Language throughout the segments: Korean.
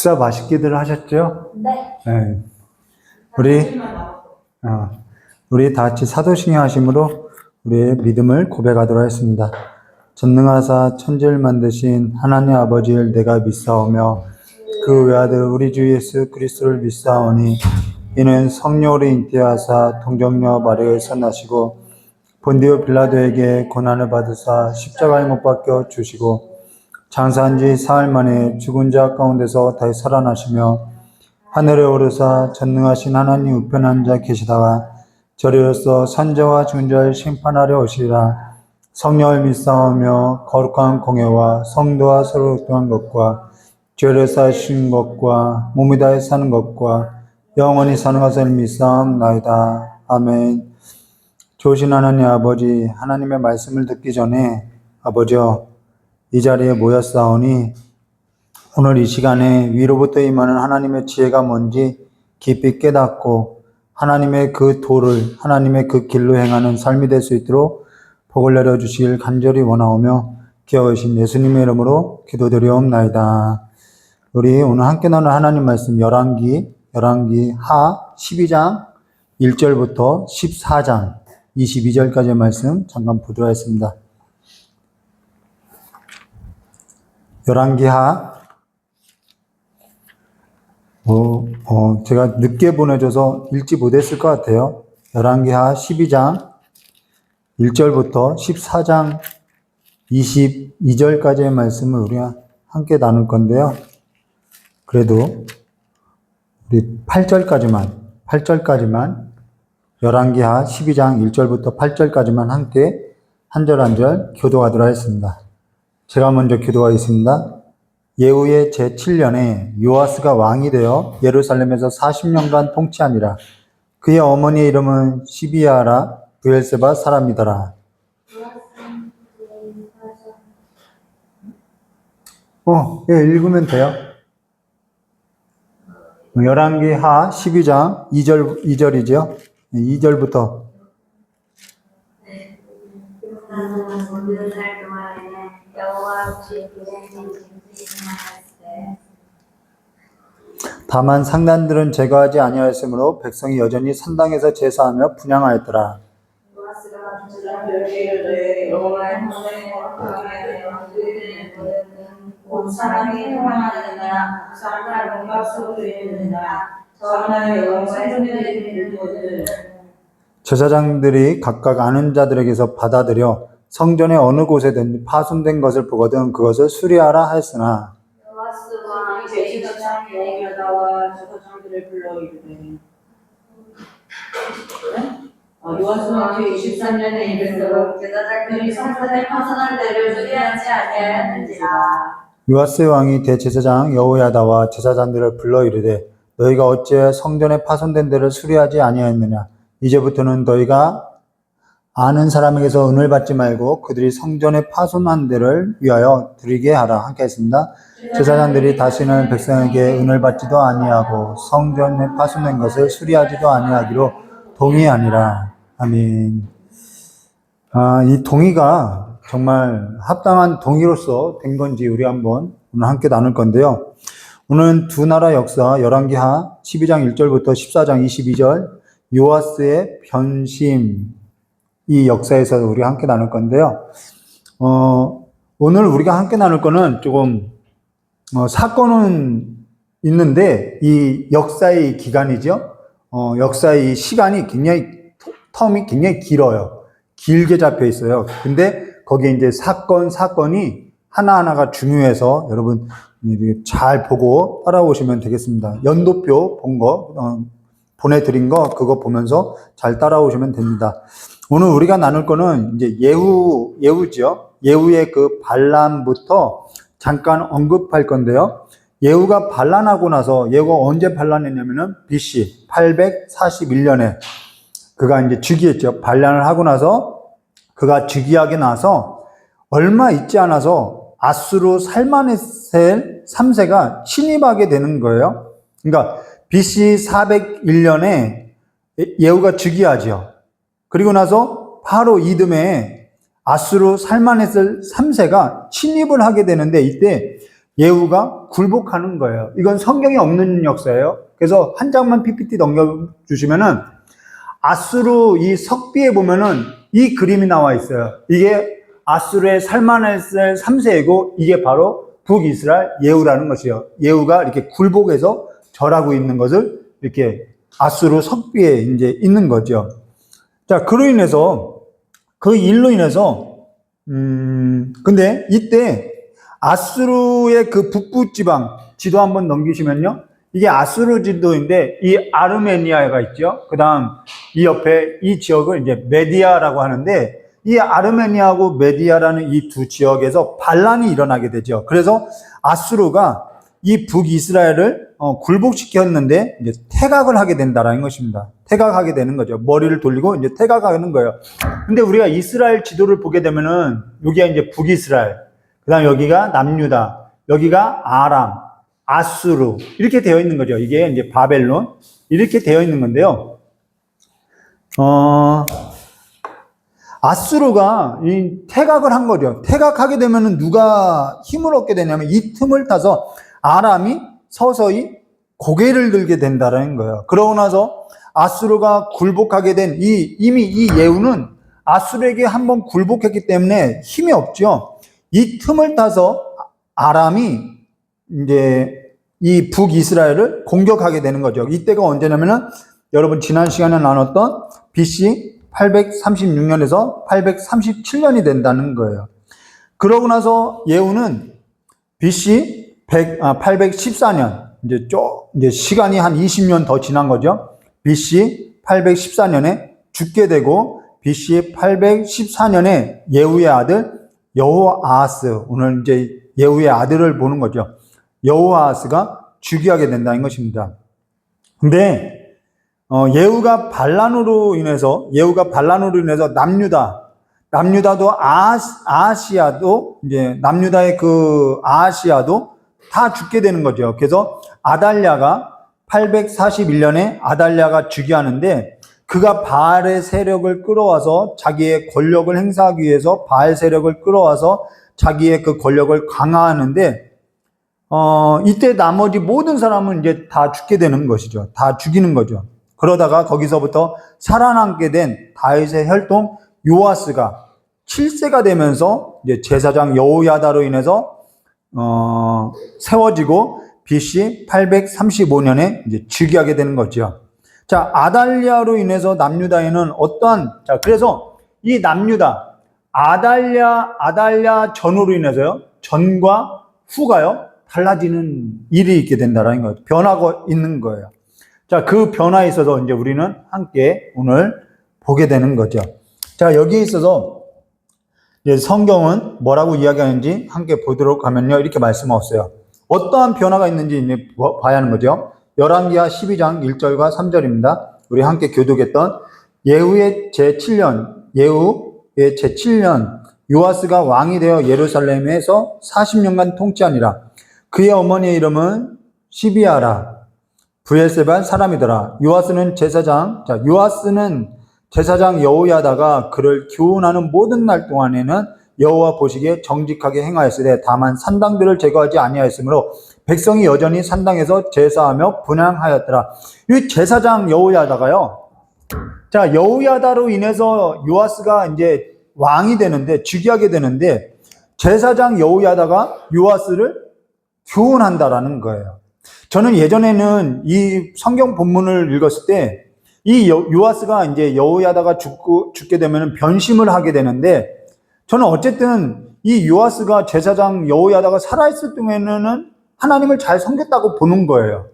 식사 맛있게들 하셨죠? 네. 네. 우리 다 같이 사도신경 하심으로 우리의 믿음을 고백하도록 하겠습니다. 전능하사 천지를 만드신 하나님 아버지를 내가 믿사오며 그 외아들 우리 주 예수 그리스도를 믿사오니 이는 성령으로 잉태하사 동정녀 마리아에서 나시고 본디오 빌라도에게 고난을 받으사 십자가에 못 박혀 주시고 장사한 지 사흘 만에 죽은 자 가운데서 다시 살아나시며 하늘에 오르사 전능하신 하나님 우편에 앉아 계시다가 저리로서 산자와 죽은 자를 심판하려 오시리라. 성령을 믿사오며 거룩한 공예와 성도와 서로 교통한 것과 죄를 사하신 것과 몸이 다해 사는 것과 영원히 사는 것을 믿사옵나이다. 아멘. 좋으신 하나님 아버지, 하나님의 말씀을 듣기 전에 아버지여 이 자리에 모였사오니 오늘 이 시간에 위로부터 임하는 하나님의 지혜가 뭔지 깊이 깨닫고 하나님의 그 도를 하나님의 그 길로 행하는 삶이 될 수 있도록 복을 내려주시길 간절히 원하오며 귀여우신 예수님의 이름으로 기도드리옵나이다. 우리 오늘 함께 나눌 하나님 말씀 열왕기 하 12장 1절부터 14장 22절까지의 말씀 잠깐 보도록 하겠습니다. 열왕기하 제가 늦게 보내줘서 읽지 못했을 것 같아요. 열왕기하 12장 1절부터 14장 22절까지의 말씀을 우리가 함께 나눌 건데요. 그래도 우리 8절까지만 열왕기하 12장 1절부터 8절까지만 함께 한 절 한 절 교도하도록 하겠습니다. 제가 먼저 교도하겠습니다. 예후의 제7년에 요아스가 왕이 되어 예루살렘에서 40년간 통치하니라. 그의 어머니의 이름은 시비야라 브엘세바 사람이더라. 읽으면 돼요. 열왕기하 12장 2절이죠. 2절부터. 다만 상단들은 제거하지 아니하였으므로 백성이 여전히 산당에서 제사하며 분향하였더라. 제사장들이 각각 아는 자들에게서 받아들여 성전의 어느 곳에든 파손된 것을 보거든 그것을 수리하라 하였으나 요아스 왕이 제사장 여호야다와 제사장들을 불러 이르되 요아스 왕 제23년에 이르도록 제사장들이 성전의 파손한 데를 수리하지 아니하였는지라. 요아스 왕이 대제사장 여호야다와 제사장들을 불러 이르되 너희가 어찌 성전의 파손된 데를 수리하지 아니하였느냐. 이제부터는 너희가 아는 사람에게서 은을 받지 말고 그들이 성전의 파손한 데를 위하여 드리게 하라. 함께 했습니다. 제사장들이 다시는 백성에게 은을 받지도 아니하고 성전에 파손된 것을 수리하지도 아니하기로 동의하니라. 아멘. 이 동의가 정말 합당한 동의로서 된 건지 우리 한번 오늘 함께 나눌 건데요. 오늘은 두 나라 역사 열왕기하 12장 1절부터 14장 22절 요아스의 변심 이 역사에서 우리 함께 나눌 건데요. 오늘 우리가 함께 나눌 거는 조금 사건은 있는데 이 역사의 기간이죠. 역사의 시간이 텀이 굉장히 길어요. 길게 잡혀 있어요. 근데 거기에 이제 사건이 하나하나가 중요해서 여러분 잘 보고 따라오시면 되겠습니다. 연도표 보내드린 거 그거 보면서 잘 따라오시면 됩니다. 오늘 우리가 나눌 거는 이제 예후죠. 예후의 그 반란부터 잠깐 언급할 건데요. 예후가 반란하고 나서 예후가 언제 반란했냐면은 BC 841년에 그가 이제 즉위했죠. 반란을 하고 나서 그가 즉위하게 나서 얼마 있지 않아서 아수르 살마네셀 3세가 침입하게 되는 거예요. 그러니까 BC 401년에 예후가 즉위하죠. 그리고 나서 바로 이듬해 아수르 살마네셀 3세가 침입을 하게 되는데 이때 예후가 굴복하는 거예요. 이건 성경에 없는 역사예요. 그래서 한 장만 PPT 넘겨주시면은 아수르 이 석비에 보면은 이 그림이 나와 있어요. 이게 아수르의 살마네셀 3세이고 이게 바로 북이스라엘 예후라는 것이에요. 예후가 이렇게 굴복해서 절하고 있는 것을 이렇게 아수르 석비에 이제 있는 거죠. 자, 그로 인해서 그 일로 인해서 근데 이때 아수르의 그 북부 지방 지도 한번 넘기시면요. 이게 아수르 지도인데 이 아르메니아가 있죠. 그다음 이 옆에 이 지역을 이제 메디아라고 하는데 이 아르메니아하고 메디아라는 이 두 지역에서 반란이 일어나게 되죠. 그래서 아수르가 이 북이스라엘을 굴복시켰는데 이제 퇴각을 하게 된다라는 것입니다. 퇴각하게 되는 거죠. 머리를 돌리고 이제 퇴각하는 거예요. 근데 우리가 이스라엘 지도를 보게 되면은 여기가 이제 북이스라엘, 그다음 여기가 남유다, 여기가 아람, 아수르 이렇게 되어 있는 거죠. 이게 이제 바벨론 이렇게 되어 있는 건데요. 아수르가 이 퇴각을 한 거죠. 퇴각하게 되면은 누가 힘을 얻게 되냐면 이 틈을 타서 아람이 서서히 고개를 들게 된다는 거예요. 그러고 나서 아수르가 굴복하게 된 이미 이 예후는 아수르에게 한번 굴복했기 때문에 힘이 없죠. 이 틈을 타서 아람이 이제 이 북이스라엘을 공격하게 되는 거죠. 이때가 언제냐면은 여러분 지난 시간에 나눴던 BC 836년에서 837년이 된다는 거예요. 그러고 나서 예후는 BC 814년, 이제 시간이 한 20년 더 지난 거죠. BC 814년에 죽게 되고, BC 814년에 예후의 아들 여호아하스, 오늘 이제 예후의 아들을 보는 거죠. 여호아하스가 즉위하게 된다는 것입니다. 근데 예후가 반란으로 인해서 남유다도 아하시아도 이제 남유다의 그 아하시아도 다 죽게 되는 거죠. 그래서 아달랴가 841년에 아달랴가 즉위하는데 그가 바알의 세력을 끌어와서 자기의 권력을 행사하기 위해서 바알 세력을 끌어와서 자기의 그 권력을 강화하는데 이때 나머지 모든 사람은 이제 다 죽게 되는 것이죠. 다 죽이는 거죠. 그러다가 거기서부터 살아남게 된 다윗의 혈통 요아스가 7세가 되면서 이제 제사장 여호야다로 인해서 세워지고 BC 835년에 이제 즉위하게 되는 거죠. 자, 아달랴로 인해서 남유다에는 그래서 이 남유다 아달랴 전으로 인해서요, 전과 후가요 달라지는 일이 있게 된다는 거예요. 변화가 있는 거예요. 자, 그 변화에 있어서 이제 우리는 함께 오늘 보게 되는 거죠. 자, 여기에 있어서 이제 성경은 뭐라고 이야기하는지 함께 보도록 하면요, 이렇게 말씀하셨어요. 어떠한 변화가 있는지 이제 봐야 하는 거죠. 열왕기하 12장 1절과 3절입니다. 우리 함께 교독했던 예후의 제7년 요아스가 왕이 되어 예루살렘에서 40년간 통치하니라. 그의 어머니의 이름은 시비아라 브엘세반 사람이더라. 요아스는 제사장 여호야다가 그를 교훈하는 모든 날 동안에는 여호와 보시기에 정직하게 행하였으되 다만 산당들을 제거하지 아니하였으므로 백성이 여전히 산당에서 제사하며 분향하였더라. 이 제사장 여호야다가요. 자, 여호야다로 인해서 요아스가 이제 왕이 되는데, 즉위하게 되는데, 제사장 여호야다가 요아스를 교훈한다라는 거예요. 저는 예전에는 이 성경 본문을 읽었을 때, 이 요아스가 이제 여호야다가 죽게 되면 변심을 하게 되는데, 저는 어쨌든 이 요아스가 제사장 여호야다가 살아있을 동안에는 하나님을 잘 섬겼다고 보는 거예요.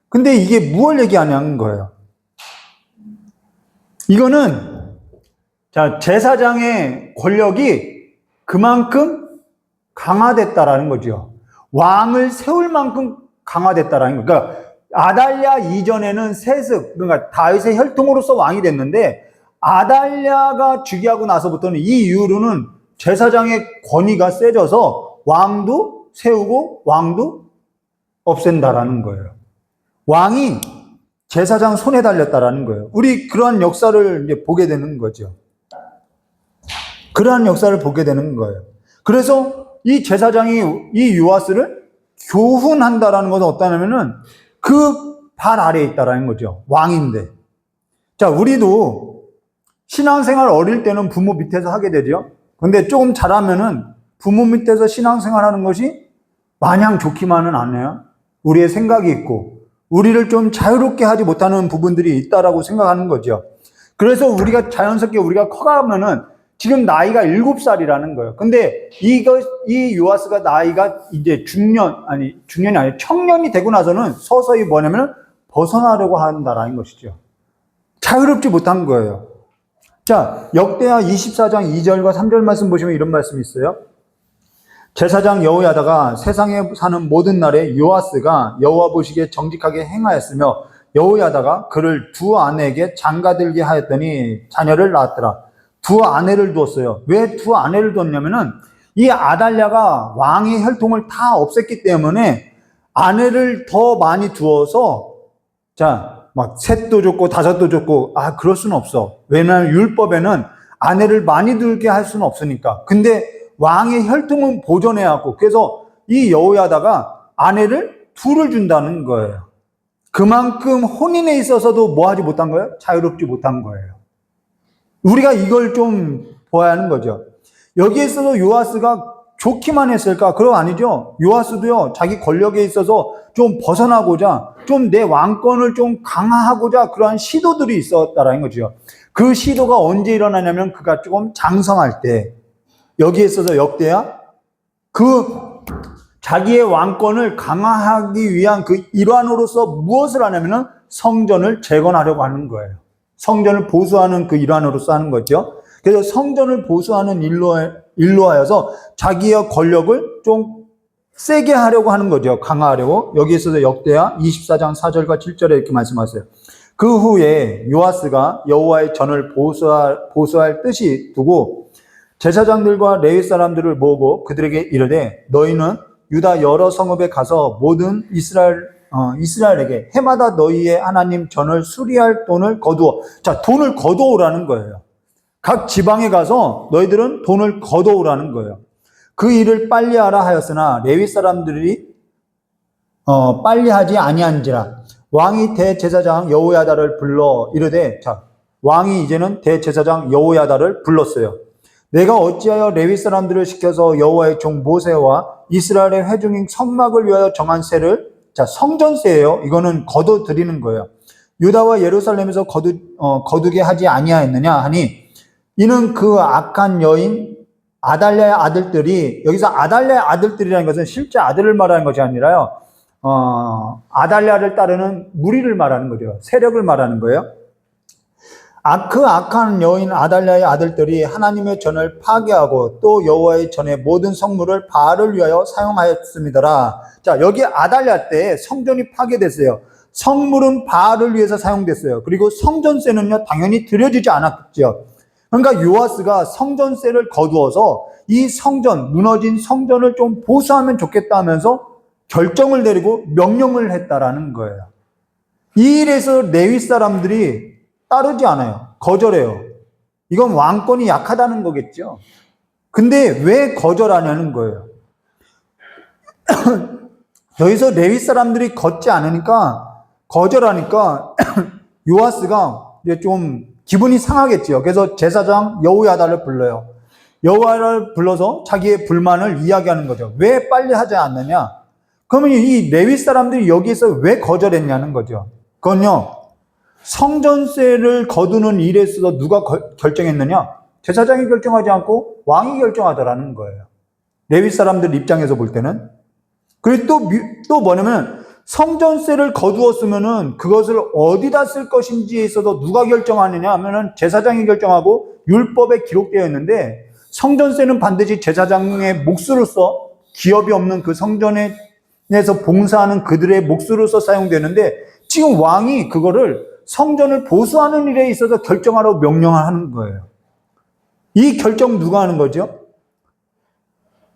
근데 이게 무엇을 얘기하냐는 거예요. 이거는, 자, 제사장의 권력이 그만큼 강화됐다라는 거죠. 왕을 세울 만큼 강화됐다라는 거예요. 그러니까 아달랴 이전에는 세습, 그러니까 다윗의 혈통으로서 왕이 됐는데 아달랴가 즉위하고 나서부터는 이 이후로는 제사장의 권위가 세져서 왕도 세우고 왕도 없앤다라는 거예요. 왕이 제사장 손에 달렸다라는 거예요. 우리 그러한 역사를 이제 보게 되는 거죠. 그러한 역사를 보게 되는 거예요. 그래서 이 제사장이 이 요아스를 교훈한다라는 것은 어떠냐면은 그 발 아래에 있다라는 거죠. 왕인데. 자, 우리도 신앙생활 어릴 때는 부모 밑에서 하게 되죠. 근데 조금 자라면은 부모 밑에서 신앙생활 하는 것이 마냥 좋기만은 않아요. 우리의 생각이 있고, 우리를 좀 자유롭게 하지 못하는 부분들이 있다라고 생각하는 거죠. 그래서 우리가 자연스럽게 우리가 커가면은 지금 나이가 7살이라는 거예요. 근데 이 요아스가 나이가 이제 중년이 아니라 청년이 되고 나서는 서서히 뭐냐면 벗어나려고 한다라는 것이죠. 자유롭지 못한 거예요. 자, 역대하 24장 2절과 3절 말씀 보시면 이런 말씀이 있어요. 제사장 여호야다가 세상에 사는 모든 날에 요아스가 여호와 보시기에 정직하게 행하였으며 여호야다가 그를 두 아내에게 장가들게 하였더니 자녀를 낳았더라. 두 아내를 두었어요. 왜 두 아내를 두었냐면은 이 아달랴가 왕의 혈통을 다 없앴기 때문에 아내를 더 많이 두어서 막 셋도 좋고 다섯도 좋고 그럴 수는 없어. 왜냐하면 율법에는 아내를 많이 두게 할 수는 없으니까. 근데 왕의 혈통은 보존해야 하고 그래서 이 여호야다가 아내를 둘을 준다는 거예요. 그만큼 혼인에 있어서도 뭐 하지 못한 거예요? 자유롭지 못한 거예요. 우리가 이걸 좀 보아야 하는 거죠. 여기에 있어서 요아스가 좋기만 했을까? 그건 아니죠. 요아스도요, 자기 권력에 있어서 좀 벗어나고자, 좀 내 왕권을 좀 강화하고자 그러한 시도들이 있었다라는 거죠. 그 시도가 언제 일어나냐면 그가 조금 장성할 때, 여기에 있어서 역대하 자기의 왕권을 강화하기 위한 그 일환으로서 무엇을 하냐면은 성전을 재건하려고 하는 거예요. 성전을 보수하는 그 일환으로서 하는 거죠. 그래서 성전을 보수하는 일로 하여서 자기의 권력을 좀 세게 하려고 하는 거죠. 강화하려고. 여기 있어서 역대하 24장 4절과 7절에 이렇게 말씀하세요. 그 후에 요아스가 여호와의 전을 보수할 뜻이 두고 제사장들과 레위 사람들을 모으고 그들에게 이르되 너희는 유다 여러 성읍에 가서 모든 이스라엘에게 해마다 너희의 하나님 전을 수리할 돈을 거두어. 자, 돈을 거두오라는 거예요. 각 지방에 가서 너희들은 돈을 거두오라는 거예요. 그 일을 빨리 하라 하였으나 레위 사람들이 빨리 하지 아니한지라. 왕이 대제사장 여호야다를 불러 이르되, 자, 왕이 이제는 대제사장 여호야다를 불렀어요. 내가 어찌하여 레위 사람들을 시켜서 여호와의 종 모세와 이스라엘의 회중인 성막을 위하여 정한 세를, 자, 성전세예요. 이거는 거둬들이는 거예요. 유다와 예루살렘에서 거두게 하지 아니하였느냐 하니, 이는 그 악한 여인 아달랴의 아들들이, 여기서 아달랴의 아들들이라는 것은 실제 아들을 말하는 것이 아니라요, 아달랴를 따르는 무리를 말하는 거죠. 세력을 말하는 거예요. 그 악한 여인 아달랴의 아들들이 하나님의 전을 파괴하고 또 여호와의 전의 모든 성물을 바알을 위하여 사용하였습니다라. 자, 여기 아달랴 때 성전이 파괴됐어요. 성물은 바알을 위해서 사용됐어요. 그리고 성전세는요, 당연히 드려지지 않았죠. 그러니까 요아스가 성전세를 거두어서 이 무너진 성전을 좀 보수하면 좋겠다 하면서 결정을 내리고 명령을 했다라는 거예요. 이 일에서 레위 사람들이 따르지 않아요. 거절해요. 이건 왕권이 약하다는 거겠죠. 근데 왜 거절하냐는 거예요. 여기서 레위 사람들이 거절하니까 요아스가 이제 좀 기분이 상하겠죠. 그래서 제사장 여호야다를 불러요. 여호야다를 불러서 자기의 불만을 이야기하는 거죠. 왜 빨리 하지 않느냐? 그러면 이 레위 사람들이 여기에서 왜 거절했냐는 거죠. 그건요, 성전세를 거두는 일에 있어서 누가 결정했느냐? 제사장이 결정하지 않고 왕이 결정하더라는 거예요. 레위 사람들 입장에서 볼 때는. 그리고 또 뭐냐면 성전세를 거두었으면은 그것을 어디다 쓸 것인지에 있어서 누가 결정하느냐 하면은 제사장이 결정하고 율법에 기록되어 있는데, 성전세는 반드시 제사장의 몫으로서, 기업이 없는 그 성전에서 봉사하는 그들의 몫으로서 사용되는데, 지금 왕이 그거를 성전을 보수하는 일에 있어서 결정하라고 명령하는 거예요. 이 결정 누가 하는 거죠?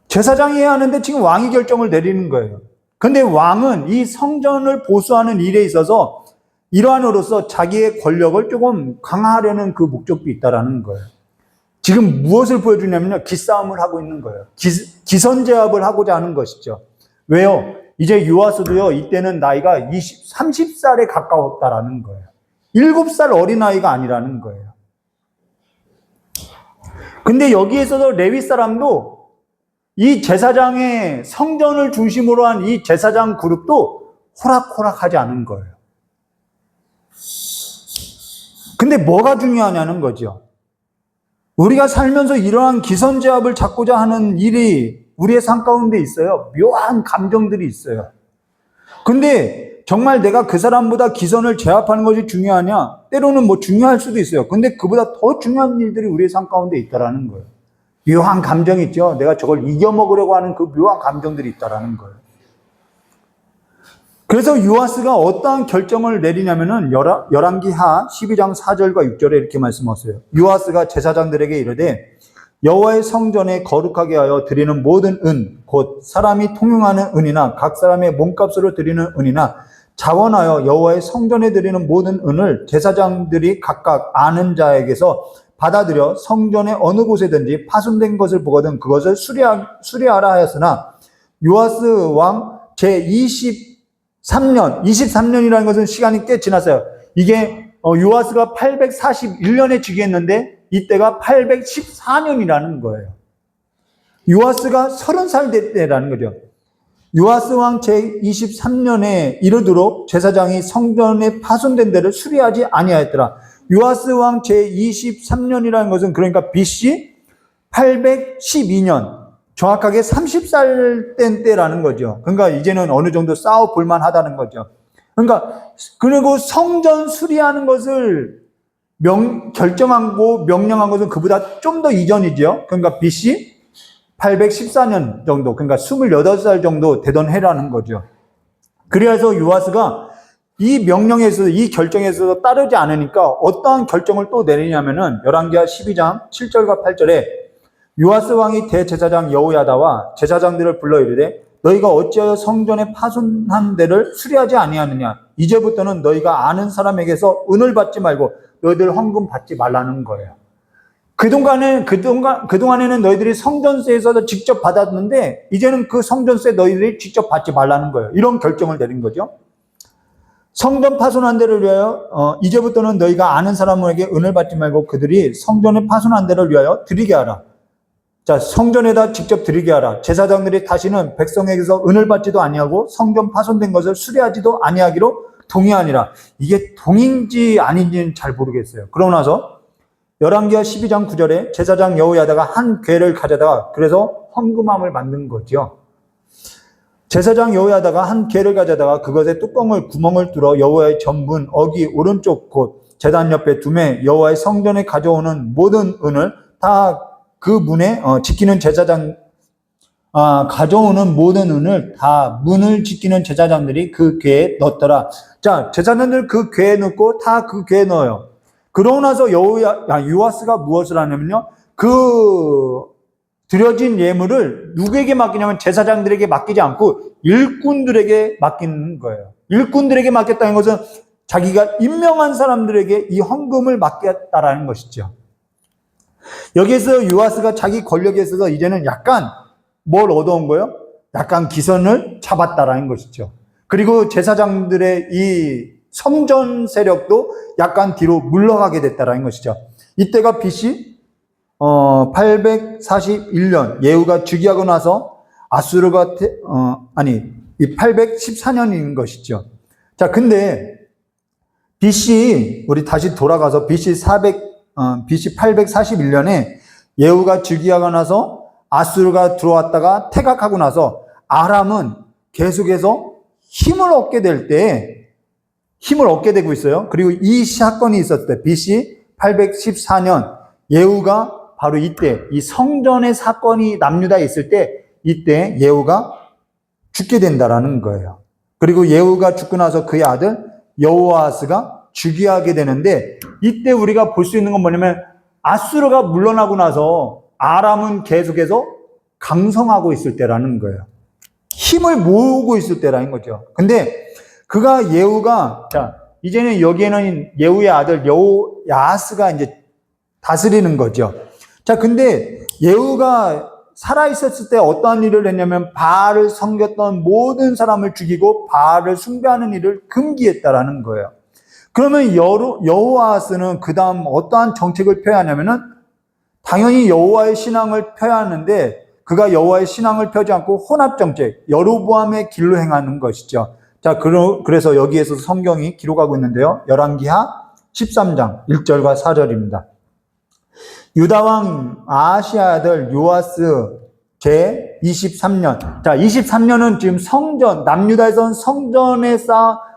제사장이 해야 하는데 지금 왕이 결정을 내리는 거예요. 근데 왕은 이 성전을 보수하는 일에 있어서 일환으로서 자기의 권력을 조금 강화하려는 그 목적도 있다라는 거예요. 지금 무엇을 보여주냐면요, 기싸움을 하고 있는 거예요. 기선제압을 하고자 하는 것이죠. 왜요? 이제 요아스도요, 이때는 나이가 30살에 가까웠다라는 거예요. 7살 어린아이가 아니라는 거예요. 근데 여기에서도 레위 사람도 이 제사장의 성전을 중심으로 한 이 제사장 그룹도 호락호락하지 않은 거예요. 근데 뭐가 중요하냐는 거죠. 우리가 살면서 이러한 기선제압을 잡고자 하는 일이 우리의 삶 가운데 있어요. 묘한 감정들이 있어요. 근데 정말 내가 그 사람보다 기선을 제압하는 것이 중요하냐? 때로는 뭐 중요할 수도 있어요. 근데 그보다 더 중요한 일들이 우리의 삶 가운데 있다라는 거예요. 묘한 감정이 있죠. 내가 저걸 이겨먹으려고 하는 그 묘한 감정들이 있다라는 거예요. 그래서 요아스가 어떠한 결정을 내리냐면은 열왕기하 12장 4절과 6절에 이렇게 말씀하세요. 요아스가 제사장들에게 이르되 여호와의 성전에 거룩하게 하여 드리는 모든 은, 곧 사람이 통용하는 은이나 각 사람의 몸값으로 드리는 은이나 자원하여 여호와의 성전에 드리는 모든 은을 제사장들이 각각 아는 자에게서 받아들여 성전의 어느 곳에든지 파손된 것을 보거든 그것을 수리하라 하였으나 요아스 왕 제23년이라는 것은 시간이 꽤 지났어요. 이게 요아스가 841년에 즉위했는데 이때가 814년이라는 거예요. 요아스가 30살 될 때라는 거죠. 요아스 왕 제23년에 이르도록 제사장이 성전에 파손된 데를 수리하지 아니하였더라. 요아스 왕 제23년이라는 것은 그러니까 BC 812년, 정확하게 30살 된 때라는 거죠. 그러니까 이제는 어느 정도 싸워 볼만 하다는 거죠. 그러니까 그리고 성전 수리하는 것을 결정하고 명령한 것은 그보다 좀 더 이전이죠. 그러니까 BC 814년 정도, 그러니까 28살 정도 되던 해라는 거죠. 그래서 요아스가 이 명령에서, 이 결정에서 따르지 않으니까 어떠한 결정을 또 내리냐면은 열왕기하 12장 7절과 8절에 요아스 왕이 대제사장 여호야다와 제사장들을 불러 이르되 너희가 어찌하여 성전에 파손한 데를 수리하지 아니하느냐? 이제부터는 너희가 아는 사람에게서 은을 받지 말고 너희들 헌금 받지 말라는 거예요. 그동안에는 너희들이 성전세에서 직접 받았는데 이제는 그 성전세 너희들이 직접 받지 말라는 거예요. 이런 결정을 내린 거죠. 성전 파손한 데를 위하여 이제부터는 너희가 아는 사람에게 은을 받지 말고 그들이 성전에 파손한 데를 위하여 드리게 하라. 자, 성전에다 직접 드리게 하라. 제사장들이 다시는 백성에게서 은을 받지도 아니하고 성전 파손된 것을 수리하지도 아니하기로 동의하니라. 이게 동의인지 아닌지는 잘 모르겠어요. 그러고 나서 열왕기하 12장 9절에 제사장 여호야다가 한 궤를 가져다가 그래서 헌금함을 만든 거죠. 제사장 여호야다가 한 궤를 가져다가 그것에 구멍을 뚫어 여호와의 전분 어기 오른쪽 곧 제단 옆에 두매 여호와의 성전에 가져오는 모든 은을 다 그 문에 지키는 제사장 가져오는 모든 은을 다 문을 지키는 제사장들이 그 궤에 넣더라. 자, 제사장들 그 궤에 넣고 다 그 궤에 넣어요. 그러고 나서 요아스가 무엇을 하냐면요, 그 드려진 예물을 누구에게 맡기냐면 제사장들에게 맡기지 않고 일꾼들에게 맡기는 거예요. 일꾼들에게 맡겼다는 것은 자기가 임명한 사람들에게 이 헌금을 맡겼다라는 것이죠. 여기에서 요아스가 자기 권력에 있어서 이제는 약간 뭘 얻어온 거예요? 약간 기선을 잡았다라는 것이죠. 그리고 제사장들의 이 성전 세력도 약간 뒤로 물러가게 됐다라는 것이죠. 이때가 BC 841년 예후가 즉위하고 나서 아수르가 814년인 것이죠. 자, 근데 BC 우리 다시 돌아가서 BC 841년에 예후가 즉위하고 나서 아수르가 들어왔다가 퇴각하고 나서 아람은 계속해서 힘을 얻게 되고 있어요. 그리고 이 사건이 있었을 때 BC 814년 예후가 바로 이때 이 성전의 사건이 남유다에 있을 때 이때 예후가 죽게 된다라는 거예요. 그리고 예후가 죽고 나서 그의 아들 여호아스가 즉위하게 되는데 이때 우리가 볼 수 있는 건 뭐냐면 아수르가 물러나고 나서 아람은 계속해서 강성하고 있을 때라는 거예요. 힘을 모으고 있을 때라는 거죠. 근데 예후가 자, 이제는 여기에는 예후의 아들 여호야스가 이제 다스리는 거죠. 자, 근데 예후가 살아있었을 때 어떠한 일을 했냐면 바알을 섬겼던 모든 사람을 죽이고 바알을 숭배하는 일을 금기했다라는 거예요. 그러면 여호아스는 그 다음 어떠한 정책을 펴야 하냐면은 당연히 여호와의 신앙을 펴야 하는데 그가 여호와의 신앙을 펴지 않고 혼합 정책, 여로보암의 길로 행하는 것이죠. 자, 그래서 여기에서 성경이 기록하고 있는데요. 열왕기하 13장 1절과 4절입니다. 유다왕 아하시아의 아들 요아스 제 23년. 자, 23년은 지금 남유다에선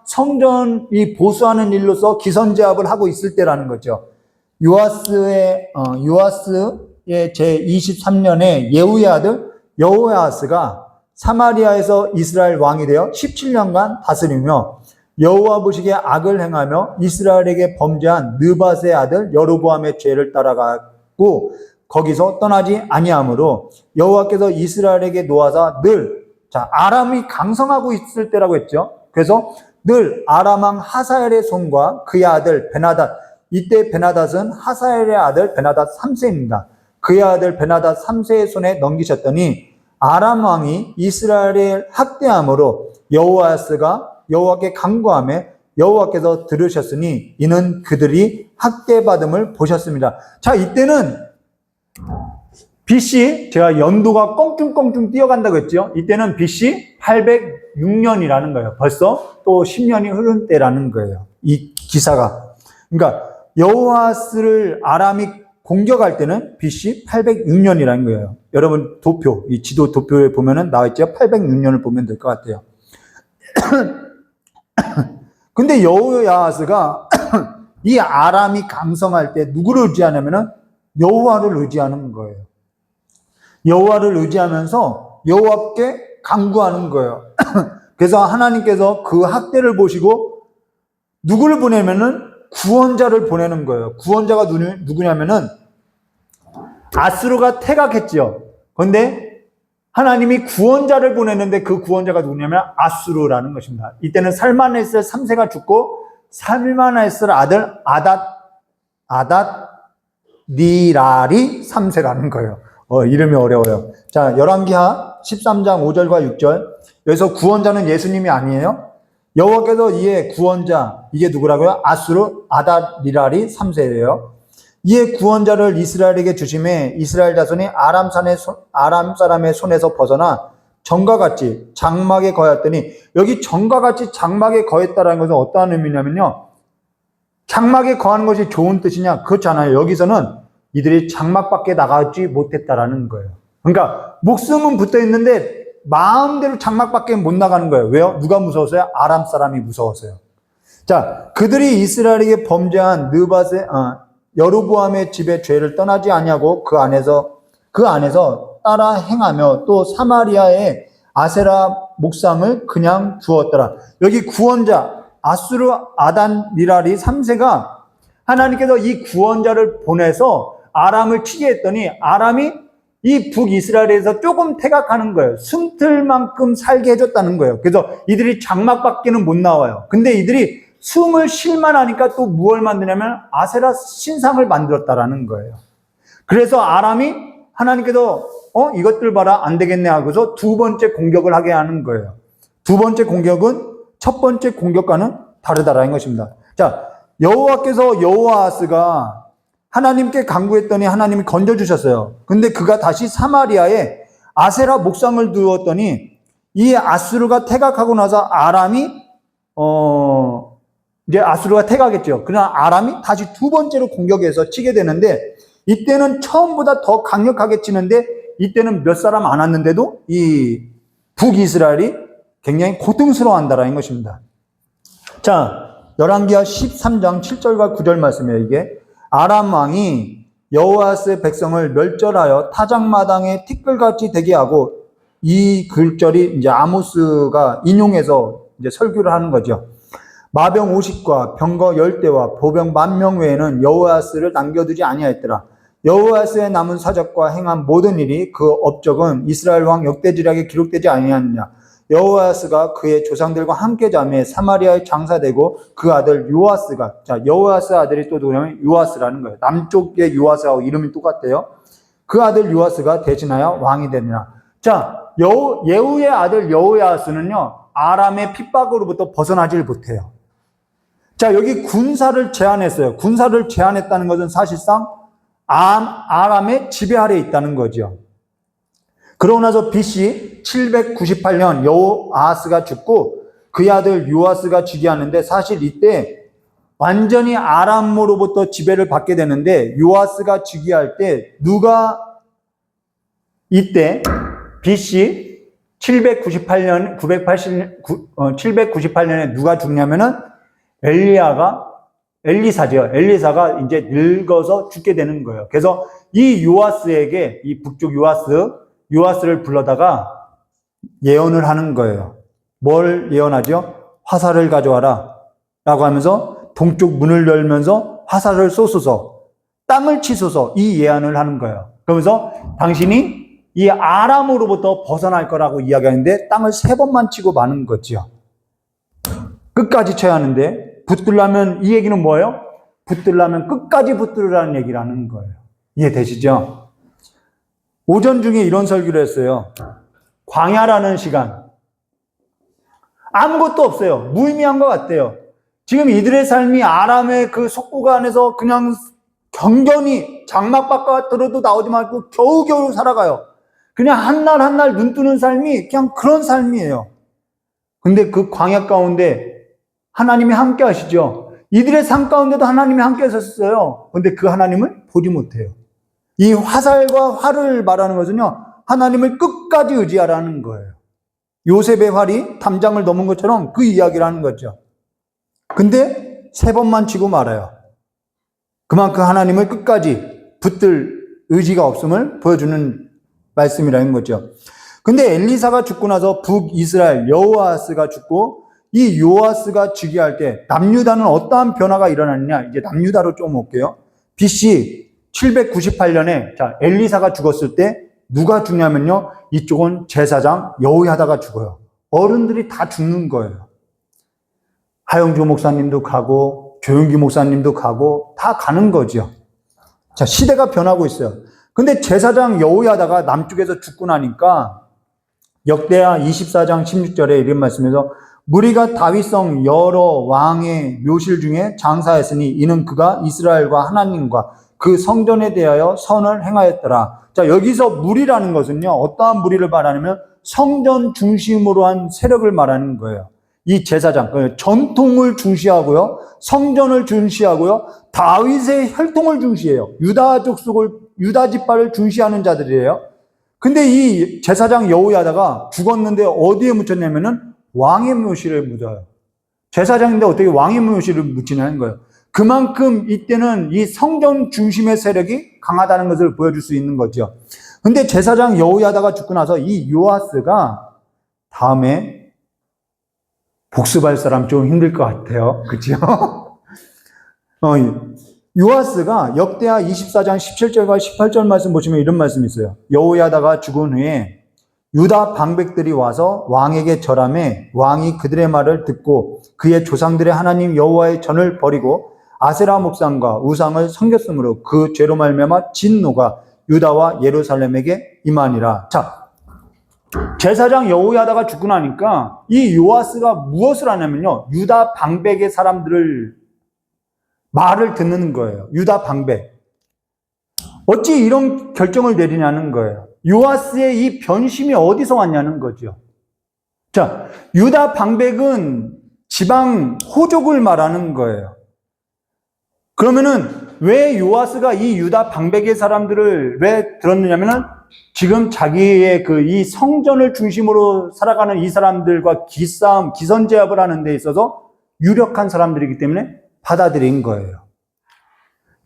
성전이 보수하는 일로서 기선제압을 하고 있을 때라는 거죠. 요아스의 제 23년에 예후의 아들 여호야스가 사마리아에서 이스라엘 왕이 되어 17년간 다스리며 여호와 보시기에 악을 행하며 이스라엘에게 범죄한 느밧의 아들 여로보암의 죄를 따라가고 거기서 떠나지 아니하므로 여호와께서 이스라엘에게 놓아서 아람이 강성하고 있을 때라고 했죠. 그래서 늘 아람 왕 하사엘의 손과 그의 아들 베나닷, 이때 베나닷은 하사엘의 아들 베나닷 3세입니다. 그의 아들 베나닷 3세의 손에 넘기셨더니 아람 왕이 이스라엘을 학대함으로 여호아스가 여호와께 간구하며 여호와께서 들으셨으니 이는 그들이 학대받음을 보셨습니다. 자, 이때는 BC, 제가 연도가 껑충껑충 뛰어간다고 했죠. 이때는 BC 806년이라는 거예요. 벌써 또 10년이 흐른 때라는 거예요. 이 기사가. 그러니까 여호아스를 아람이 공격할 때는 BC 806년이라는 거예요. 여러분 이 지도 도표에 보면은 나와 있죠. 806년을 보면 될 것 같아요. 근데 여호야스가 이 아람이 강성할 때 누구를 의지하냐면은 여호와를 의지하는 거예요. 여호와를 의지하면서 여호와께 간구하는 거예요. 그래서 하나님께서 그 학대를 보시고 누구를 보내면은 구원자를 보내는 거예요. 구원자가 누구냐면은 아수르가 퇴각했지요. 그런데 하나님이 구원자를 보냈는데 그 구원자가 누구냐면 아수르라는 것입니다. 이때는 살마네셀 3세가 죽고 살마네셀 아들 아닷니랄이 3세라는 거예요. 이름이 어려워요. 자, 열왕기하 13장 5절과 6절. 여기서 구원자는 예수님이 아니에요. 여호와께서 이에 구원자, 이게 누구라고요? 아수르 아닷니랄이 3세예요. 이에 구원자를 이스라엘에게 주심에 이스라엘 자손이 아람 사람의 손에서 벗어나 정과 같이 장막에 거했더니, 여기 정과 같이 장막에 거했다라는 것은 어떠한 의미냐면요, 장막에 거하는 것이 좋은 뜻이냐? 그렇지 않아요. 여기서는 이들이 장막밖에 나가지 못했다라는 거예요. 그러니까 목숨은 붙어 있는데 마음대로 장막밖에 못 나가는 거예요. 왜요? 누가 무서워서요? 아람 사람이 무서워서요. 자, 그들이 이스라엘에게 범죄한 여로보암의 집의 죄를 떠나지 아니하고 그 안에서 따라 행하며 또 사마리아의 아세라 목상을 그냥 두었더라. 여기 구원자 아수르 아닷니랄이 3세가 하나님께서 이 구원자를 보내서 아람을 치게 했더니 아람이 이 북이스라엘에서 조금 퇴각하는 거예요. 숨틀만큼 살게 해줬다는 거예요. 그래서 이들이 장막밖에는 못 나와요. 근데 이들이 숨을 쉴만 하니까 또 무엇을 만드냐면 아세라 신상을 만들었다라는 거예요. 그래서 아람이 하나님께서 이것들 봐라 안 되겠네 하고서 두 번째 공격을 하게 하는 거예요. 두 번째 공격은 첫 번째 공격과는 다르다라는 것입니다. 자, 여호와께서 여호아스가 하나님께 간구했더니 하나님이 건져주셨어요. 근데 그가 다시 사마리아에 아세라 목상을 두었더니 이 아수르가 퇴각하고 나서 아람이 이제 아수르가 퇴각했죠. 그러나 아람이 다시 두 번째로 공격해서 치게 되는데 이때는 처음보다 더 강력하게 치는데 이때는 몇 사람 안 왔는데도 이 북이스라엘이 굉장히 고통스러워한다라는 것입니다. 자, 열왕기하 13장 7절과 9절 말씀이에요. 이게 아람 왕이 여호아스의 백성을 멸절하여 타작마당에 티끌같이 되게 하고, 이 글절이 이제 아모스가 인용해서 이제 설교를 하는 거죠. 마병 50과 병거 10대와 보병 10,000명 외에는 여호아스를 남겨두지 아니하였더라. 여호아스의 남은 사적과 행한 모든 일이 그 업적은 이스라엘 왕 역대지략에 기록되지 아니하느냐. 여호아스가 그의 조상들과 함께 자매 사마리아에 장사되고 그 아들 요아스가, 자, 여호아스 아들이 또 누구냐면 요아스라는 거예요. 남쪽의 요아스하고 이름이 똑같대요. 그 아들 요아스가 대신하여 왕이 되니라. 자, 예후의 아들 여호야스는요, 아람의 핍박으로부터 벗어나질 못해요. 자, 여기 군사를 제한했어요. 군사를 제한했다는 것은 사실상 아람의 지배 아래에 있다는 거죠. 그러고 나서 BC 798년 여호아하스가 죽고 그의 아들 요아스가 즉위하는데, 사실 이때 완전히 아람으로부터 지배를 받게 되는데, 요아스가 즉위할 때 누가 이때 BC 798년에 누가 죽냐면은 엘리사가 이제 늙어서 죽게 되는 거예요. 그래서 이 요아스에게, 이 북쪽 요아스를 불러다가 예언을 하는 거예요. 뭘 예언하죠? 화살을 가져와라 라고 하면서 동쪽 문을 열면서 화살을 쏘소서, 땅을 치소서, 이 예언을 하는 거예요. 그러면서 당신이 이 아람으로부터 벗어날 거라고 이야기하는데 땅을 3번만 치고 마는 거죠. 끝까지 쳐야 하는데, 붙들려면, 이 얘기는 뭐예요? 붙들려면 끝까지 붙들으라는 얘기를 하는 거예요. 이해되시죠? 오전 중에 이런 설교를 했어요. 광야라는 시간. 아무것도 없어요. 무의미한 것 같아요. 지금 이들의 삶이 아람의 그 속국 안에서 그냥 경건히 장막 바깥으로도 나오지 말고 겨우겨우 살아가요. 그냥 한 날 한 날 눈 뜨는 삶이 그냥 그런 삶이에요. 근데 그 광야 가운데 하나님이 함께 하시죠. 이들의 삶 가운데도 하나님이 함께 하셨어요. 근데 그 하나님을 보지 못해요. 이 화살과 활을 말하는 것은요, 하나님을 끝까지 의지하라는 거예요. 요셉의 활이 담장을 넘은 것처럼 그 이야기를 하는 거죠. 근데 3번만 치고 말아요. 그만큼 하나님을 끝까지 붙들 의지가 없음을 보여주는 말씀이라는 거죠. 근데 엘리사가 죽고 나서 북이스라엘 여호아스가 죽고, 이 요아스가 즉위할 때 남유다는 어떠한 변화가 일어났느냐, 이제 남유다로 좀 올게요. BC 798년에 자, 엘리사가 죽었을 때 누가 죽냐면요, 이쪽은 제사장 여호야다가 죽어요. 어른들이 다 죽는 거예요. 하영주 목사님도 가고 조용기 목사님도 가고 다 가는 거죠. 자, 시대가 변하고 있어요. 근데 제사장 여호야다가 남쪽에서 죽고 나니까 역대하 24장 16절에 이런 말씀에서, 무리가 다윗성 여러 왕의 묘실 중에 장사했으니 이는 그가 이스라엘과 하나님과 그 성전에 대하여 선을 행하였더라. 자, 여기서 무리라는 것은요, 어떠한 무리를 말하냐면 성전 중심으로 한 세력을 말하는 거예요. 이 제사장, 전통을 중시하고요, 성전을 중시하고요, 다윗의 혈통을 중시해요. 유다 족속을, 유다 지파를 중시하는 자들이에요. 근데 이 제사장 여호야다가 죽었는데 어디에 묻혔냐면은 왕의 묘실에 묻어요. 제사장인데 어떻게 왕의 묘실을 묻히냐는 거예요. 그만큼 이때는 이 성전 중심의 세력이 강하다는 것을 보여줄 수 있는 거죠. 근데 제사장 여호야다가 죽고 나서 이 요아스가 다음에 복습할 사람 좀 힘들 것 같아요. 그죠? 요아스가 역대하 24장 17절과 18절 말씀 보시면 이런 말씀이 있어요. 여호야다가 죽은 후에 유다 방백들이 와서 왕에게 절하매 왕이 그들의 말을 듣고 그의 조상들의 하나님 여호와의 전을 버리고 아세라 목상과 우상을 섬겼으므로 그 죄로 말미암아 진노가 유다와 예루살렘에게 임하니라. 자, 제사장 여호야다가 죽고 나니까 이 요아스가 무엇을 하냐면요, 유다 방백의 사람들을 말을 듣는 거예요. 유다 방백. 어찌 이런 결정을 내리냐는 거예요. 요아스의 이 변심이 어디서 왔냐는 거죠. 자, 유다 방백은 지방 호족을 말하는 거예요. 그러면은 왜 요아스가 이 유다 방백의 사람들을 왜 들었느냐면은 지금 자기의 그 이 성전을 중심으로 살아가는 이 사람들과 기싸움, 기선제압을 하는 데 있어서 유력한 사람들이기 때문에 받아들인 거예요.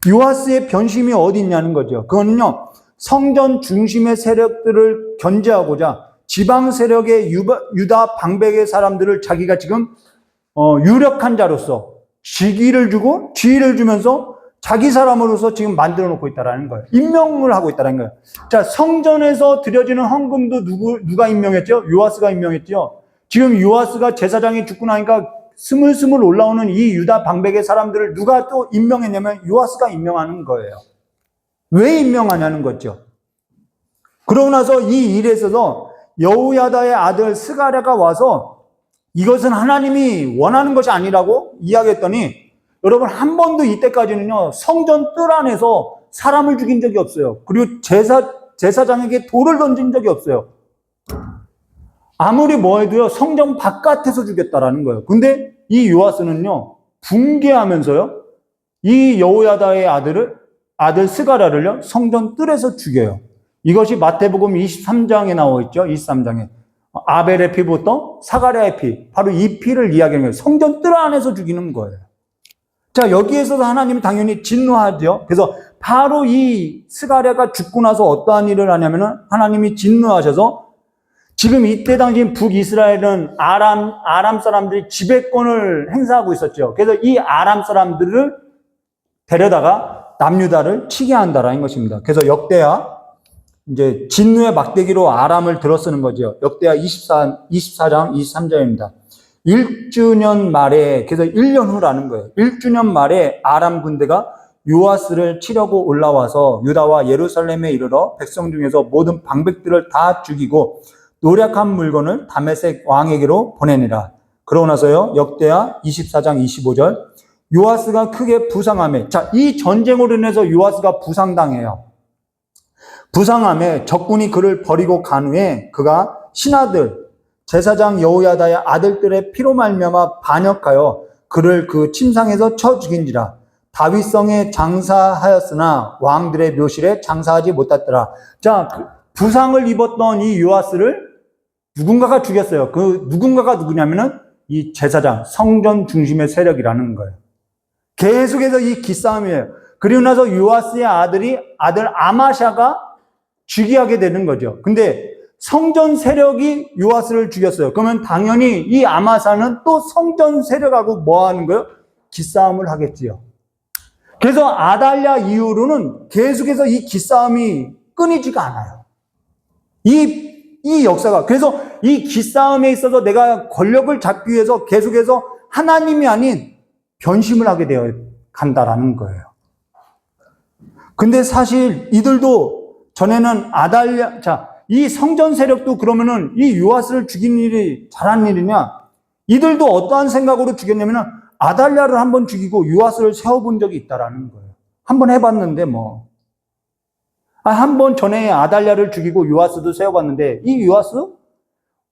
요아스의 변심이 어디 있냐는 거죠. 그거는요, 성전 중심의 세력들을 견제하고자 지방 세력의 유다 방백의 사람들을 자기가 지금 유력한 자로서 직위를 주고 지위를 주면서 자기 사람으로서 지금 만들어 놓고 있다는 거예요. 임명을 하고 있다는 거예요. 자, 성전에서 드려지는 헌금도 누가 임명했죠? 요아스가 임명했죠. 지금 요아스가 제사장이 죽고 나니까 스물스물 올라오는 이 유다 방백의 사람들을 누가 또 임명했냐면 요아스가 임명하는 거예요. 왜 임명하냐는 거죠. 그러고 나서 이 일에 있어서 여호야다의 아들 스가랴가 와서 이것은 하나님이 원하는 것이 아니라고 이야기했더니, 여러분, 한 번도 이때까지는요, 성전 뜰 안에서 사람을 죽인 적이 없어요. 그리고 제사장에게 돌을 던진 적이 없어요. 아무리 뭐 해도요, 성전 바깥에서 죽였다라는 거예요. 근데 이 요아스는요, 붕괴하면서요, 이 여호야다의 아들 스가랴를요, 성전 뜰에서 죽여요. 이것이 마태복음 23장에 나와 있죠. 23장에. 아벨의 피부터 사가랴의 피, 바로 이 피를 이야기하는 거예요. 성전 뜰 안에서 죽이는 거예요. 자, 여기에서도 하나님이 당연히 진노하죠. 그래서 바로 이 스가랴가 죽고 나서 어떠한 일을 하냐면은 하나님이 진노하셔서, 지금 이때 당시 북이스라엘은 아람 사람들이 지배권을 행사하고 있었죠. 그래서 이 아람 사람들을 데려다가 남유다를 치게 한다라는 것입니다. 그래서 역대하, 이제 진노의 막대기로 아람을 들어쓰는 거죠. 역대하 24장 23절입니다. 1주년 말에, 그래서 1년 후라는 거예요. 1주년 말에 아람 군대가 요아스를 치려고 올라와서 유다와 예루살렘에 이르러 백성 중에서 모든 방백들을 다 죽이고 노략한 물건을 다메섹 왕에게로 보내니라. 그러고 나서요, 역대하 24장 25절, 요아스가 크게 부상하며, 자, 이 전쟁으로 인해서 요아스가 부상당해요. 부상함에 적군이 그를 버리고 간 후에 그가 신하들, 제사장 여호야다의 아들들의 피로 말미암아 반역하여 그를 그 침상에서 쳐 죽인지라. 다윗성에 장사하였으나 왕들의 묘실에 장사하지 못했더라. 자, 부상을 입었던 이 요아스를 누군가가 죽였어요. 그 누군가가 누구냐면은 이 제사장, 성전 중심의 세력이라는 거예요. 계속해서 이 기싸움이에요. 그리고 나서 요아스의 아들 아마샤가 즉위하게 되는 거죠. 근데 성전 세력이 요아스를 죽였어요. 그러면 당연히 이 아마샤는 또 성전 세력하고 뭐 하는 거예요? 기싸움을 하겠지요. 그래서 아달랴 이후로는 계속해서 이 기싸움이 끊이지가 않아요. 이 역사가. 그래서 이 기싸움에 있어서 내가 권력을 잡기 위해서 계속해서 하나님이 아닌 변심을 하게 되어 간다라는 거예요. 근데 사실 이들도 전에는 아달랴, 자, 이 성전 세력도 그러면은 이 요아스를 죽인 일이 잘한 일이냐? 이들도 어떠한 생각으로 죽였냐면은 아달랴를 한번 죽이고 요아스를 세워본 적이 있다라는 거예요. 한번 해봤는데 뭐. 한번 전에 아달랴를 죽이고 요아스도 세워봤는데, 이 요아스?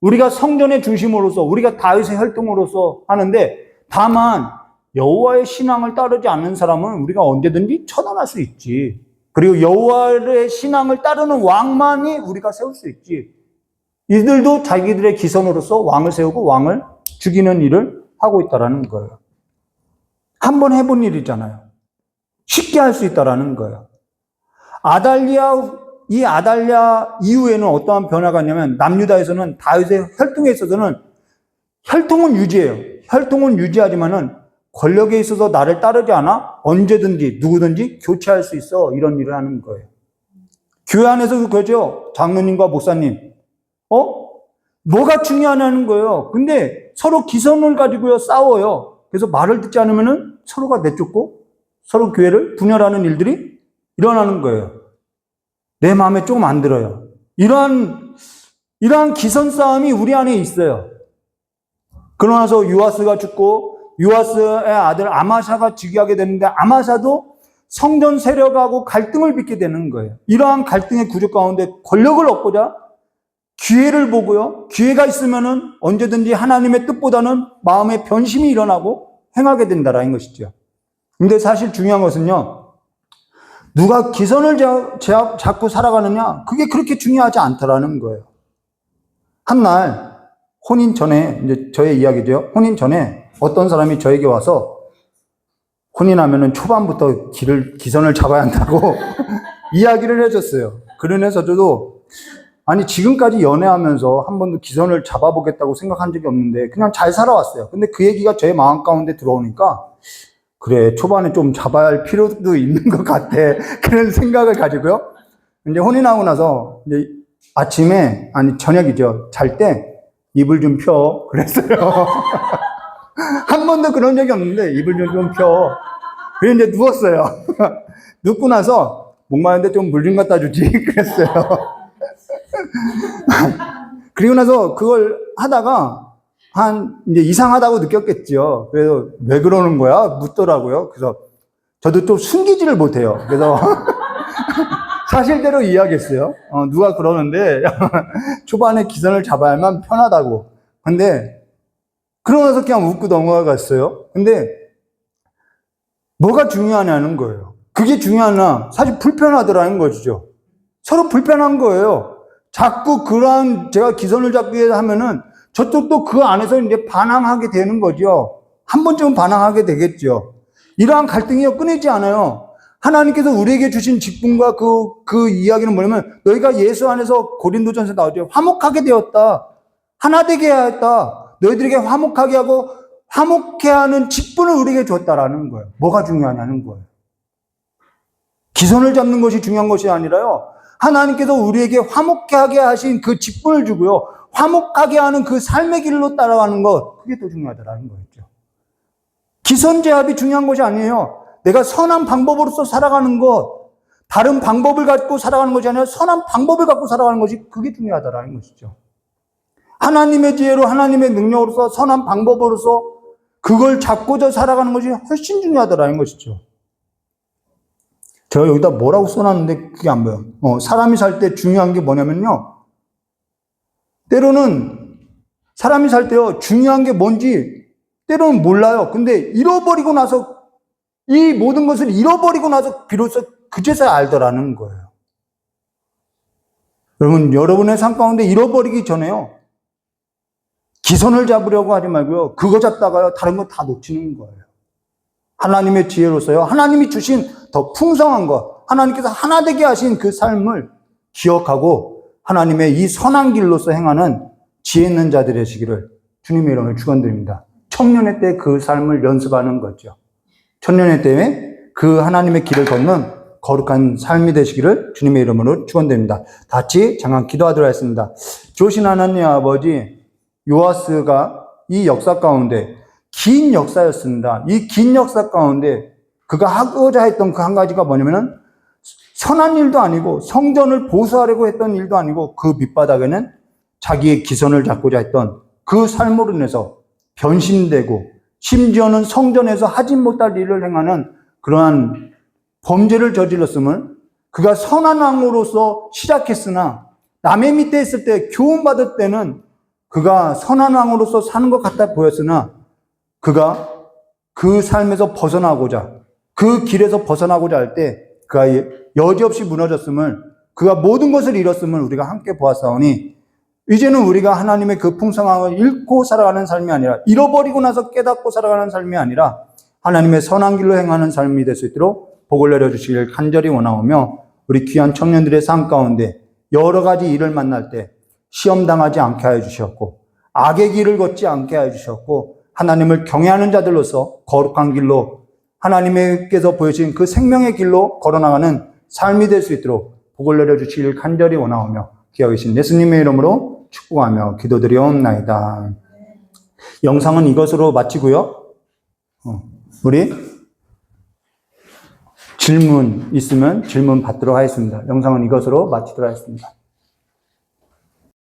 우리가 성전의 중심으로서, 우리가 다윗의 혈통으로서 하는데, 다만 여호와의 신앙을 따르지 않는 사람은 우리가 언제든지 처단할 수 있지. 그리고 여호와의 신앙을 따르는 왕만이 우리가 세울 수 있지. 이들도 자기들의 기선으로서 왕을 세우고 왕을 죽이는 일을 하고 있다라는 거예요. 한번 해본 일이잖아요. 쉽게 할 수 있다라는 거예요. 이 아달랴 이후에는 어떠한 변화가 있냐면, 남유다에서는 다윗의 혈통에 있어서는 혈통은 유지해요. 혈통은 유지하지만은 권력에 있어서 나를 따르지 않아 언제든지 누구든지 교체할 수 있어. 이런 일을 하는 거예요. 교회 안에서도 그러죠. 장로님과 목사님. 뭐가 중요하냐는 거예요. 근데 서로 기선을 가지고요, 싸워요. 그래서 말을 듣지 않으면은 서로가 내쫓고 서로 교회를 분열하는 일들이 일어나는 거예요. 내 마음에 조금 안 들어요. 이러한 기선 싸움이 우리 안에 있어요. 그러고 나서 요아스가 죽고 요아스의 아들 아마샤가 즉위하게 되는데, 아마샤도 성전 세력하고 갈등을 빚게 되는 거예요. 이러한 갈등의 구조 가운데 권력을 얻고자 기회를 보고요, 기회가 있으면은 언제든지 하나님의 뜻보다는 마음의 변심이 일어나고 행하게 된다라는 것이죠. 근데 사실 중요한 것은요, 누가 기선을 잡고 살아가느냐, 그게 그렇게 중요하지 않다라는 거예요. 한날 혼인 전에, 이제 저의 이야기죠. 혼인 전에 어떤 사람이 저에게 와서, 혼인하면은 초반부터 기선을 잡아야 한다고 이야기를 해줬어요. 그러면서 저도, 아니, 지금까지 연애하면서 한 번도 기선을 잡아보겠다고 생각한 적이 없는데 그냥 잘 살아왔어요. 근데 그 얘기가 제 마음 가운데 들어오니까, 그래, 초반에 좀 잡아야 할 필요도 있는 것 같아. 그런 생각을 가지고요. 이제 혼인하고 나서 이제 아침에, 아니, 저녁이죠. 잘 때 이불 좀 펴. 그랬어요. 한 번도 그런 적이 없는데 이불 좀 펴. 그래서 이제 누웠어요. 눕고 나서 목마른데 좀 물 좀 갖다 주지. 그랬어요. 그리고 나서 그걸 하다가 이제 이상하다고 느꼈겠죠. 그래서 왜 그러는 거야? 묻더라고요. 그래서 저도 좀 숨기지를 못해요. 그래서 사실대로 이야기했어요. 누가 그러는데 초반에 기선을 잡아야만 편하다고. 근데 그러고 나서 그냥 웃고 넘어갔어요. 근데 뭐가 중요하냐는 거예요. 그게 중요하나? 사실 불편하더라는 것이죠. 서로 불편한 거예요. 자꾸 그러한 제가 기선을 잡기 위해서 하면은 저쪽도 그 안에서 이제 반항하게 되는 거죠. 한 번쯤은 반항하게 되겠죠. 이러한 갈등이 끊이지 않아요. 하나님께서 우리에게 주신 직분과 그 이야기는 뭐냐면 너희가 예수 안에서 고린도전서 나오죠. 화목하게 되었다. 하나 되게 하였다. 너희들에게 화목하게 하고 화목해 하는 직분을 우리에게 줬다라는 거예요. 뭐가 중요하냐는 거예요. 기선을 잡는 것이 중요한 것이 아니라요. 하나님께서 우리에게 화목해 하게 하신 그 직분을 주고요. 화목하게 하는 그 삶의 길로 따라가는 것, 그게 더 중요하다라는 거였죠. 기선제압이 중요한 것이 아니에요. 내가 선한 방법으로서 살아가는 것, 다른 방법을 갖고 살아가는 것이 아니라 선한 방법을 갖고 살아가는 것이 그게 중요하다라는 것이죠. 하나님의 지혜로 하나님의 능력으로서 선한 방법으로서 그걸 잡고자 살아가는 것이 훨씬 중요하다라는 것이죠. 제가 여기다 뭐라고 써놨는데 그게 안 보여요. 사람이 살 때 중요한 게 뭐냐면요. 때로는 사람이 살 때요, 중요한 게 뭔지 때로는 몰라요. 근데 잃어버리고 나서, 이 모든 것을 잃어버리고 나서 비로소 그제서야 알더라는 거예요. 여러분의 삶 가운데 잃어버리기 전에요, 기선을 잡으려고 하지 말고요, 그거 잡다가요, 다른 거 다 놓치는 거예요. 하나님의 지혜로서요, 하나님이 주신 더 풍성한 것, 하나님께서 하나 되게 하신 그 삶을 기억하고 하나님의 이 선한 길로서 행하는 지혜 있는 자들이 되시기를 주님의 이름으로 축원드립니다. 청년의 때 그 삶을 연습하는 거죠. 청년의 때에 그 하나님의 길을 걷는 거룩한 삶이 되시기를 주님의 이름으로 축원드립니다. 같이 잠깐 기도하도록 하겠습니다. 좋으신 하나님 아버지, 요아스가 이 역사 가운데 긴 역사였습니다. 이 긴 역사 가운데 그가 하고자 했던 그 한 가지가 뭐냐면은 선한 일도 아니고 성전을 보수하려고 했던 일도 아니고 그 밑바닥에는 자기의 기선을 잡고자 했던 그 삶으로 인해서 변심되고 심지어는 성전에서 하지 못할 일을 행하는 그러한 범죄를 저질렀음을 그가 선한 왕으로서 시작했으나 남의 밑에 있을 때 교훈받을 때는 그가 선한 왕으로서 사는 것 같아 보였으나 그가 그 삶에서 벗어나고자, 그 길에서 벗어나고자 할 때 그가 여지없이 무너졌음을, 그가 모든 것을 잃었음을 우리가 함께 보았사오니 이제는 우리가 하나님의 그 풍성함을 잃고 살아가는 삶이 아니라, 잃어버리고 나서 깨닫고 살아가는 삶이 아니라 하나님의 선한 길로 행하는 삶이 될 수 있도록 복을 내려주시길 간절히 원하오며, 우리 귀한 청년들의 삶 가운데 여러 가지 일을 만날 때 시험당하지 않게 하여 주셨고 악의 길을 걷지 않게 하여 주셨고 하나님을 경외하는 자들로서 거룩한 길로 하나님께서 보여주신 그 생명의 길로 걸어나가는 삶이 될 수 있도록 복을 내려주시길 간절히 원하오며 귀하 계신 예수님의 이름으로 축복하며 기도드리옵나이다. 영상은 이것으로 마치고요. 우리 질문 있으면 질문 받도록 하겠습니다. 영상은 이것으로 마치도록 하겠습니다.